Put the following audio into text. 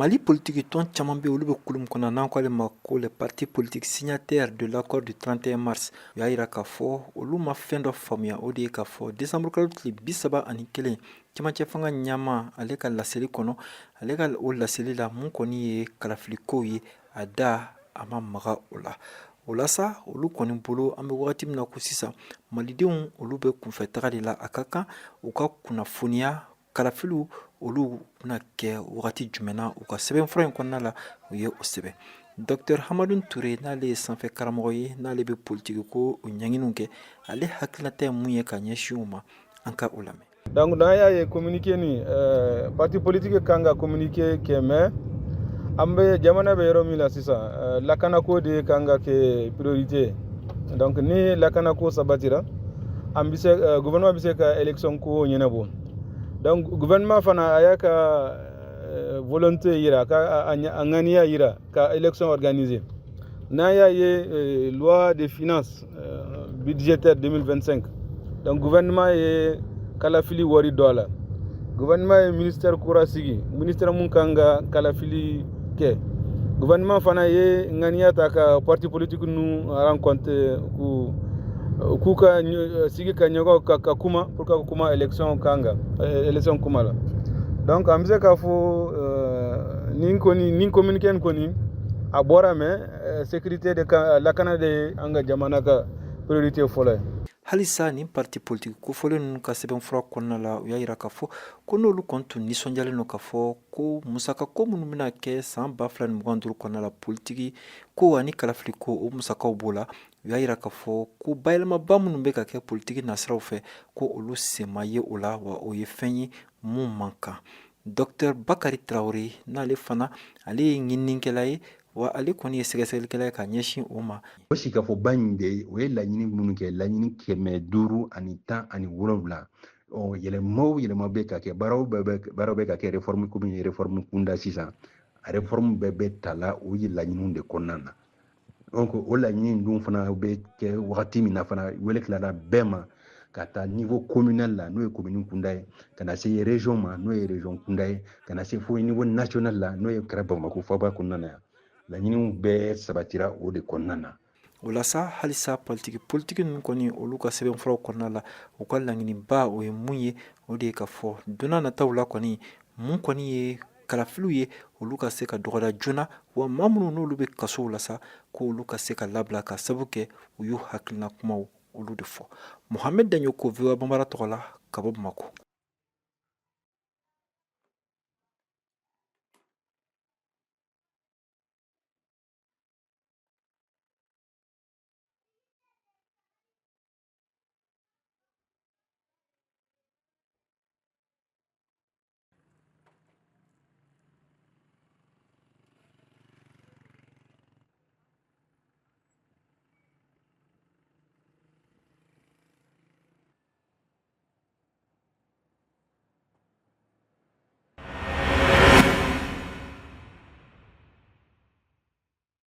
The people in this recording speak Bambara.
Mali politique ton Tchamambe Olube Kulum Konana Mako, les partis politiques signataires de l'accord du 31 mars. Yaira Kafo, Oluma Fendo Famia, Odi Kafo, décembre Kalutli, Bisaba Anikele, Kimachefanga Nyama, Aleka Laseli Kono, Aleka O Laseli la Munkoni, Kalafliko ye, Ada, Ama Maga Ola. Olasa, Olu Konimbolo, Ambe Watim na Kusisa, Malidion, Olube Kunfetari la Akaka, Uka Kunafunia, Kalafilu, olu na kɛ wagati jumɛnna u ka sɛbɛnfura in kɔnɔna la u ye o sɛbɛn Dr Hamadou Touré n'ale ye sanfɛ karamɔgɔ ye n'ale bɛ politiki ko o ɲɛɲiniw kɛ ale hakilinata ye mun ye ka ɲɛsin u ma an ka o lamɛn. Donc n'a y'a ye communiqué ni parti politique kan ka communiqué kɛ mais an bɛ jamana bɛ yɔrɔ min na sisan lakanako de kan ka kɛ priorité donc ni lakanako sabatira an bɛ se gouvernement bɛ se ka élection ko ɲɛnabɔ. Donc gouvernement fana a y'a ka volonté yira ka a ŋaniya yira ka élection organisée. N'a y'a ye loi de finances budgétaire 2025 donc gouvernement ye kalafili wari dɔ a la gouvernement ye ministère kura sigi ministère mun kan ka kalafili kɛ gouvernement fana ye ŋaniya ta ka parti politique nu rencontre k'u ka sigi ka ɲɔgɔn ka kuma pour que kuma élection kanga élection kuma la donc an bɛ se k'a fɔ nin communiqué kɔni a bɔra mais sécurité de lakana de an ka jamana ka priorité fɔlɔ ye. Halisa ni parti politique kofɔlen ninnu ka sɛbɛnfura kɔnɔna la u y'a yira k'a fɔ ko n'olu kɔni tun nisɔndiyalen don k'a fɔ ko musaka ko minnu bɛna kɛ san 2025 kɔnɔna la politiki ko ani kalafili ko o musakaw b'o la u y'a yira k'a fɔ ko bayɛlɛmaba minnu bɛ ka kɛ politiki nasiraw fɛ ko olu sen ma ye o la wa o ye fɛn ye mun man kan. Dr Bakari Traoré n'ale fana ale ye ɲininikɛla ye wa ale kɔni ye sɛgɛsɛgɛlikɛla ye ka ɲɛsin o ma. O sikafɔba in de o ye laɲini minnu kɛ laɲini 510 ani 7 yɛlɛma bɛ ka kɛ baaraw bɛ ka kɛ réforme komi réforme kunda sisan a réforme bɛɛ tala o ye laɲiniw de kɔnɔna na donc o laɲini dun fana bɛ kɛ wagati min na fana wele tilara bɛɛ ma ka taa niveau communal la n'o ye commune kunda ye ka na se région ma n'o ye région kunda ye ka na se fo niveau national la n'o ye kɛra Bamakɔ faba kɔnɔna na yan laɲiniw bɛɛ sabatira o de kɔnɔna na. Walasa halisa politiki ninnu kɔni olu ka sɛbɛnfuraw kɔnɔna la u ka laɲiniba o ye mun ye o de ye ka fɔ donna nataw la kɔni mun kɔni ye kalafiliw ye olu ka se ka dɔgɔda joona wa maa minnu n'olu bɛ kasow la sa ko olu ka se ka labila ka sabu kɛ u y'u hakilina kumaw olu de fɔ. Mohamed Daɲoko VOA Banbara tɔgɔ la ka bɔ Bamako.